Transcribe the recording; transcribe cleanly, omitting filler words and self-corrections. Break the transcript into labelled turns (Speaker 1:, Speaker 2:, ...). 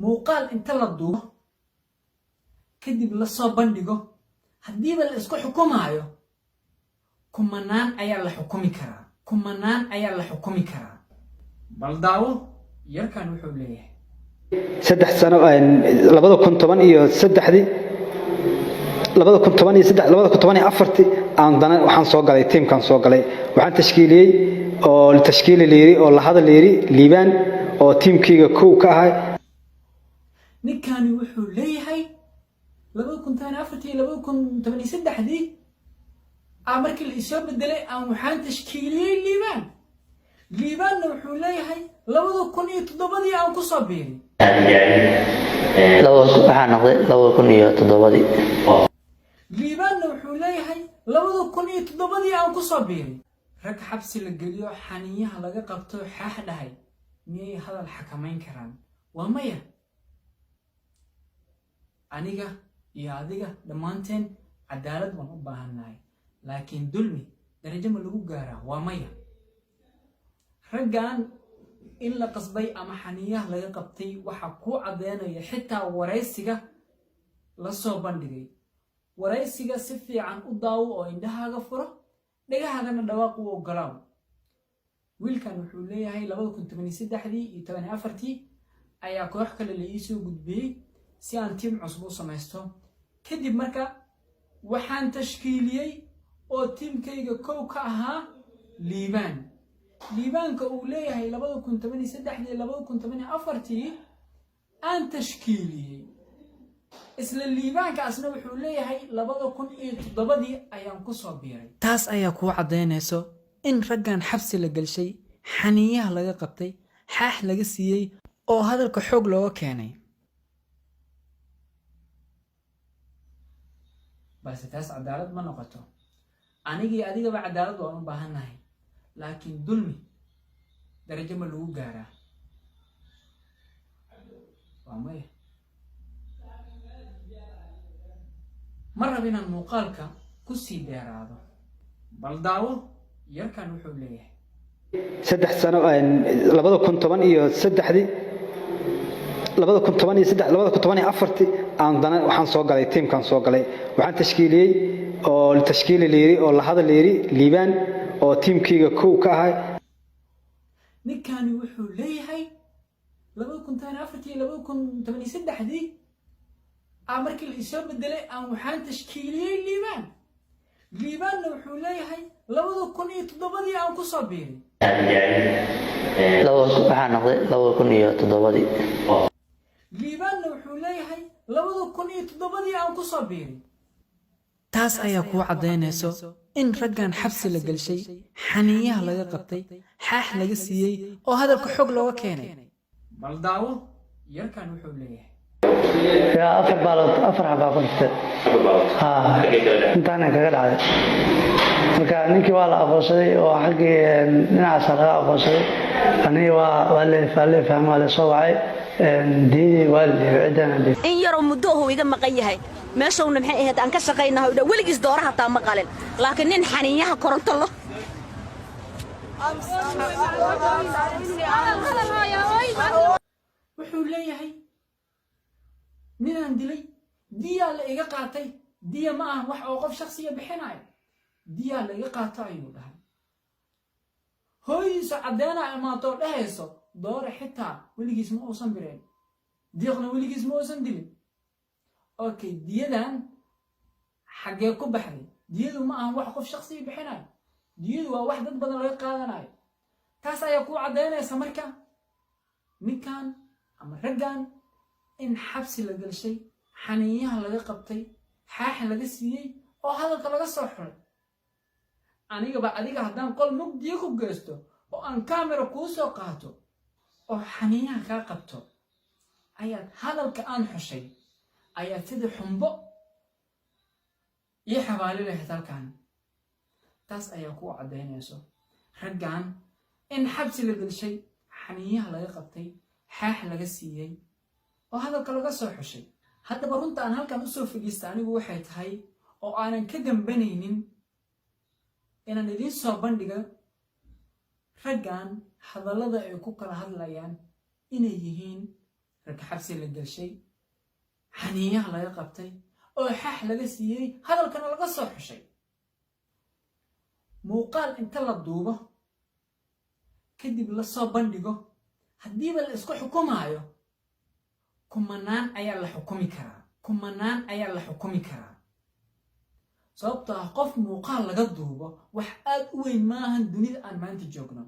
Speaker 1: muuqaal inta la duubo kadib la soo bandhigo haddiiba la isku xukumaayo kumanaan ayaa la xukumi karaa bal daawo yarkan wuxuu leeyahay
Speaker 2: 3 sano 2013 iyo 2014 aan dana waxaan soo galay teamkan soo galay waxaan tashkiiliyay oo tashkiil leeyri oo la hadal leeyri liibaan oo teamkiga koow ka ahay
Speaker 1: ninkani wuxuu leeyahay 2014 iyo 2013 markii la isoo bedelay aan waxaan tashkiiliyay liibaanna wuxuu leeyahay 2007 aan ku soo biiray
Speaker 3: waxaan noqday 2007
Speaker 1: liibaanna wuxuu leeyahay 2007 aan ku soo biiray rag xabsi la geliyo xaniyaha laga qabto xaax dhahay miyay hadal xakamayn karaan waa maya aniga iyo adiga dhammaanteen cadaalad baan u baahannahay laakiin dulmi darajo ma lagu gaaraa waa maya raggan in la qasbay ama xaniyaha laga qabtay waxa ku cadeynaya xitaa waraysiga la soo bandhigay waraysiga si fiican u daawo oo indhahaaga furo dhagahaagana dhawaaq u ogolaaw wiilkan wuxuu leeyahay 2013 iyo 14 ayaa koox kale la ii soo gudbiyay si aan tiim cusub u samaysto kadib marka waxaan tashkiiliyay oo tiimkayga koow ka ahaa liibaanka uu leeyahay 2013 iyo 2014 aan tashkiiliyay isla liibaankaasna wuxuu leeyahay 2007 ayaan ku soo biiray taas ayaa ku cadeynayso in raggan xabsi la galshay xaniyaha laga qabtay xaax laga siiyay oo hadalka xoog looga keenay balse taas cadaalad ma noqoto anigii adigaba cadaalad waan u baahannahay laakiin dulmi darajo ma lagu gaaraa waa maya ma rab inaan muuqaalka ku sii dheeraado bal daawo yarkan wuxuu leeyahay
Speaker 2: 3 sano 2013 iyo 2014 aan dana waxaan soo galay teamkan soo galay waxaan tashkiiliyay oo tashkiil leeyri oo la hadal leeyri liibaan oo teamkiga koow ka ahay
Speaker 1: ninkani wuxuu leeyahay 2014 iyo 2013 markii la isoo bedelay aan waxaan tashkiiliyay liibaanna wuxuu leeyahay 2007 aan ku soo biiray
Speaker 3: waxaan noqday 2007
Speaker 1: liibaanna wuxuu leeyahay 2007 aan ku soo biiray taas ayaa ku cadeynayso in raggan xabsi la galshay xaniyaha laga qabtay xaax laga siiyay oo hadalka xoog looga keenay bal daawo yarkan wuxuu leeyahay
Speaker 4: يا أفر حبا كنت انتانا كقدعي marka ninkii waa la aqoonsaday oo xaqii dhinaca laga aqoonsaday aniga waa la fahmay la soo wacay diidi waa la cidana
Speaker 5: in yaro muddo oo iga maqan yahay meeshawna maxay ahayd aan ka shaqeynahay oo waligiis dooraha taa ma qalin laakiin nin xaniyaha koronto lo
Speaker 1: wuxuu leeyahay ninaan dilay diyaa la iga qaatay diya ma aha wax oo qof shakhsiya bixinayo diyaa la iga qaato ayuu dhahay hooyadiisa caddeena imaato dhahayso doore xitaa weligiis ma uusan bireen diiqna weligiis ma uusan dilin okay diyadan xaggee ku baxday diyadu ma aha wax qof shakhsiya bixinayo diyadu waa wax dad badan laga qaadanayo taas ayaa ku caddeynaysa marka ninkan ama raggan in xabsi la galshay xaniyaha laga qabtay xaax laga siiyay oo hadalka laga soo xiray anigaba adiga haddaan qol mugdiyo ku geysto oo aan kaamera kuu soo qaato oo xaniyaha kaa qabto ayaad hadalka aan xushay ayaad sida xumbo iyo xabaali lahayd halkan taas ayaa ku caddeynayso raggan in xabsi la galshay xaniyaha laga qabtay xaax laga siiyay oo hadalka laga soo xushay haddaba runta aan halkan usoo fadhiista anigu waxay tahay oo aanan ka dambanaynin inaan idiin soo bandhiga raggan hadallada ay ku kala hadlayaan inay yihiin rag marka xabsi la gashay xaniinyaha laga qabtay oo xax laga siiyey hadalkana laga soo xushay muuqaal inta la duubo kadib la soo bandhigo haddiiba la isku xukumaayo kumanaan ayaa la xukumi karaa kumanaan ayaa la xukumi karaa sababtoo ah qof muuqaal laga duubo wax aad u weyn maahan dunida aan maanta joogno